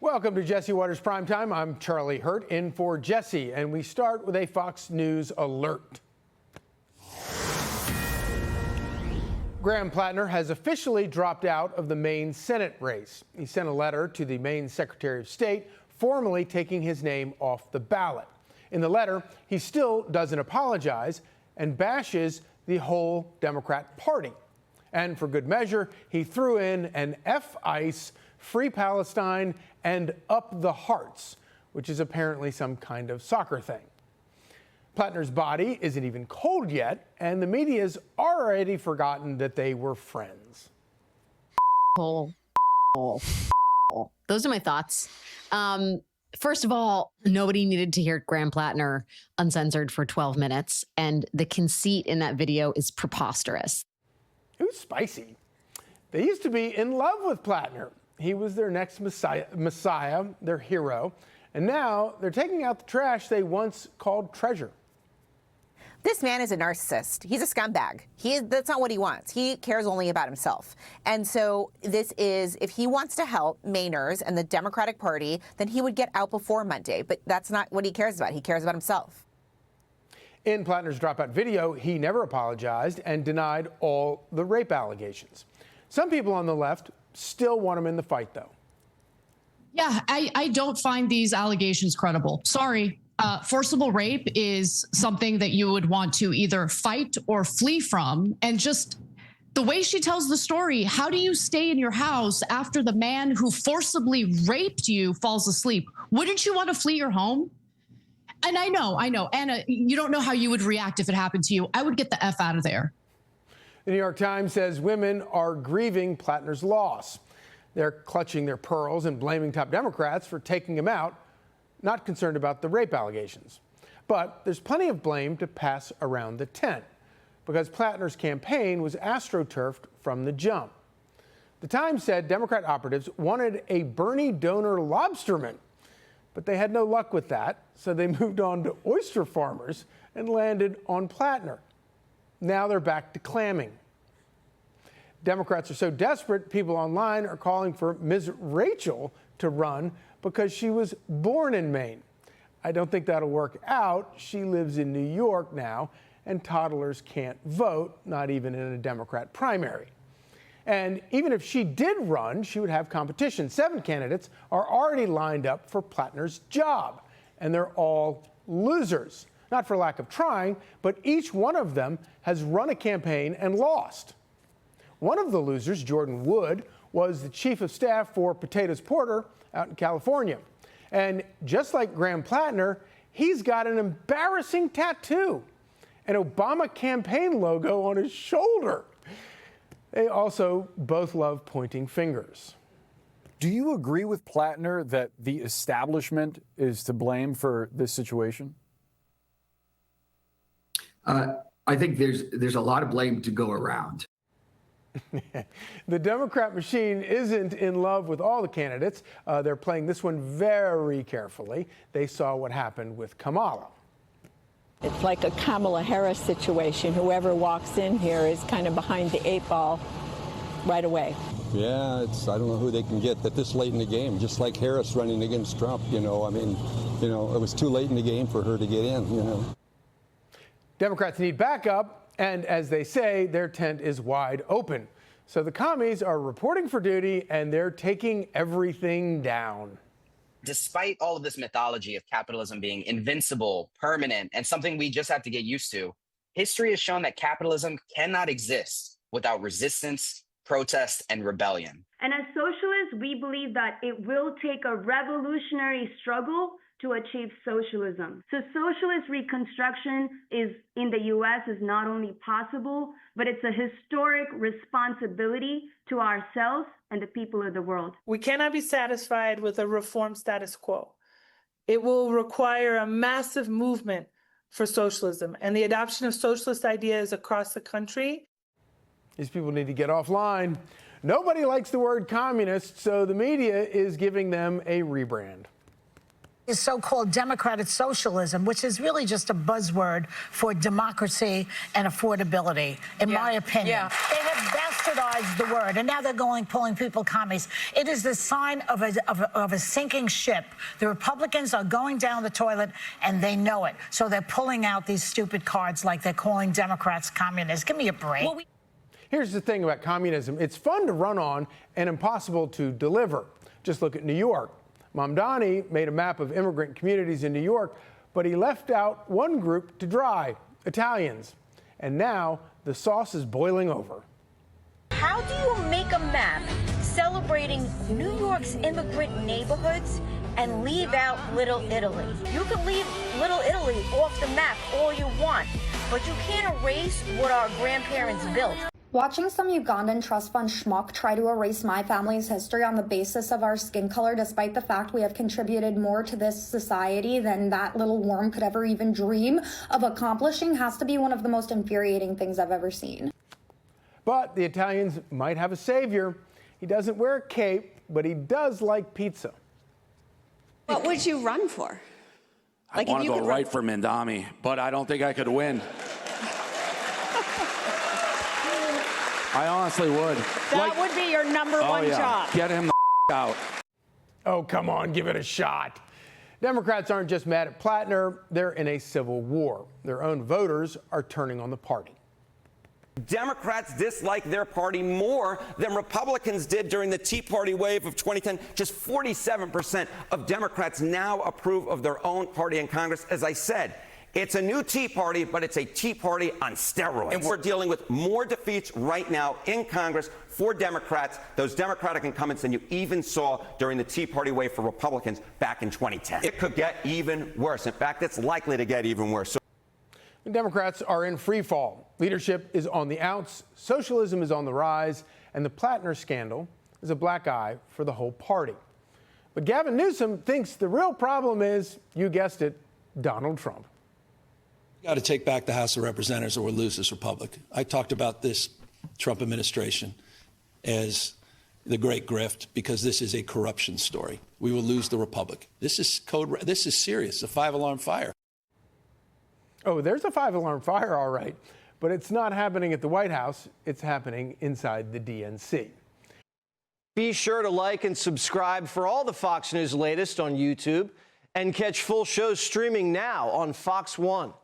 Welcome to Jesse Watters Primetime. I'm Charlie Hurt in for Jesse, and we start with a Fox News alert. Graham Platner has officially dropped out of the Maine Senate race. He sent a letter to the Maine Secretary of State, formally taking his name off the ballot. In the letter, he still doesn't apologize and bashes the whole Democrat Party. And for good measure, he threw in an F-ICE, Free Palestine, and Up the Hearts, which is apparently some kind of soccer thing. Platner's body isn't even cold yet, and the media's already forgotten that they were friends. Those are my thoughts. First of all, nobody needed to hear Graham Platner uncensored for 12 minutes, and the conceit in that video is preposterous. It was spicy. They used to be in love with Platner. He was their next messiah, their hero, and now they're taking out the trash they once called treasure. This man is a narcissist. He's a scumbag. That's not what he wants. He cares only about himself. And so this is, if he wants to help Mainers and the Democratic Party, then he would get out before Monday. But that's not what he cares about. He cares about himself. In Platner's dropout video, he never apologized and denied all the rape allegations. Some people on the left still want him in the fight, though. Yeah, I don't find these allegations credible. Sorry. Forcible rape is something that you would want to either fight or flee from. And just the way she tells the story, how do you stay in your house after the man who forcibly raped you falls asleep? Wouldn't you want to flee your home? And I know, Anna, you don't know how you would react if it happened to you. I would get the F out of there. The New York Times says women are grieving Platner's loss. They're clutching their pearls and blaming top Democrats for taking him out, not concerned about the rape allegations. But there's plenty of blame to pass around the tent, because Platner's campaign was astroturfed from the jump. The Times said Democrat operatives wanted a Bernie donor lobsterman, but they had no luck with that, so they moved on to oyster farmers and landed on Platner. Now they're back to clamming. Democrats are so desperate, people online are calling for Ms. Rachel to run because she was born in Maine. I don't think that'll work out. She lives in New York now, and toddlers can't vote, not even in a Democrat primary. And even if she did run, she would have competition. 7 candidates are already lined up for Platner's job, and they're all losers. Not for lack of trying, but each one of them has run a campaign and lost. One of the losers, Jordan Wood, was the chief of staff for Potatoes Porter out in California. And just like Graham Platner, he's got an embarrassing tattoo, an Obama campaign logo on his shoulder. They also both love pointing fingers. Do you agree with Platner that the establishment is to blame for this situation? I think there's a lot of blame to go around. The Democrat machine isn't in love with all the candidates. They're playing this one very carefully. They saw what happened with Kamala. It's like a Kamala Harris situation. Whoever walks in here is kind of behind the 8 ball right away. Yeah, I don't know who they can get that this late in the game, just like Harris running against Trump, I mean, it was too late in the game for her to get in, Democrats need backup, and as they say, their tent is wide open. So the commies are reporting for duty, and they're taking everything down. Despite all of this mythology of capitalism being invincible, permanent, and something we just have to get used to, history has shown that capitalism cannot exist without resistance, protest, and rebellion. And as socialists, we believe that it will take a revolutionary struggle to achieve socialism. So socialist reconstruction in the U.S. is not only possible, but it's a historic responsibility to ourselves and the people of the world. We cannot be satisfied with a reform status quo. It will require a massive movement for socialism and the adoption of socialist ideas across the country. These people need to get offline. Nobody likes the word communist, so the media is giving them a rebrand. Is so-called democratic socialism, which is really just a buzzword for democracy and affordability, in my opinion. Yeah. They have bastardized the word, and now they're pulling people commies. It is the sign of a sinking ship. The Republicans are going down the toilet, and they know it. So they're pulling out these stupid cards like they're calling Democrats communists. Give me a break. Well, here's the thing about communism. It's fun to run on and impossible to deliver. Just look at New York. Mamdani made a map of immigrant communities in New York, but he left out one group to dry, Italians. And now the sauce is boiling over. How do you make a map celebrating New York's immigrant neighborhoods and leave out Little Italy? You can leave Little Italy off the map all you want, but you can't erase what our grandparents built. Watching some Ugandan trust fund schmuck try to erase my family's history on the basis of our skin color, despite the fact we have contributed more to this society than that little worm could ever even dream of accomplishing, has to be one of the most infuriating things I've ever seen. But the Italians might have a savior. He doesn't wear a cape, but he does like pizza. What would you run for? I want to go right for Mamdani, but I don't think I could win. I honestly would. That would be your number one job. Get him the out. Oh, come on, give it a shot. Democrats aren't just mad at Platner, they're in a civil war. Their own voters are turning on the party. Democrats dislike their party more than Republicans did during the Tea Party wave of 2010. Just 47% of Democrats now approve of their own party in Congress. As I said, it's a new Tea Party, but it's a Tea Party on steroids. And we're dealing with more defeats right now in Congress for Democrats, those Democratic incumbents, than you even saw during the Tea Party wave for Republicans back in 2010. It could get even worse. In fact, it's likely to get even worse. So the Democrats are in free fall. Leadership is on the outs, socialism is on the rise, and the Platner scandal is a black eye for the whole party. But Gavin Newsom thinks the real problem is, you guessed it, Donald Trump. Got to take back the House of Representatives or we'll lose this republic. I talked about this Trump administration as the great grift because this is a corruption story. We will lose the republic. This is serious. A 5-alarm fire. Oh, there's a 5-alarm fire, all right. But it's not happening at the White House. It's happening inside the DNC. Be sure to like and subscribe for all the Fox News latest on YouTube and catch full shows streaming now on Fox One.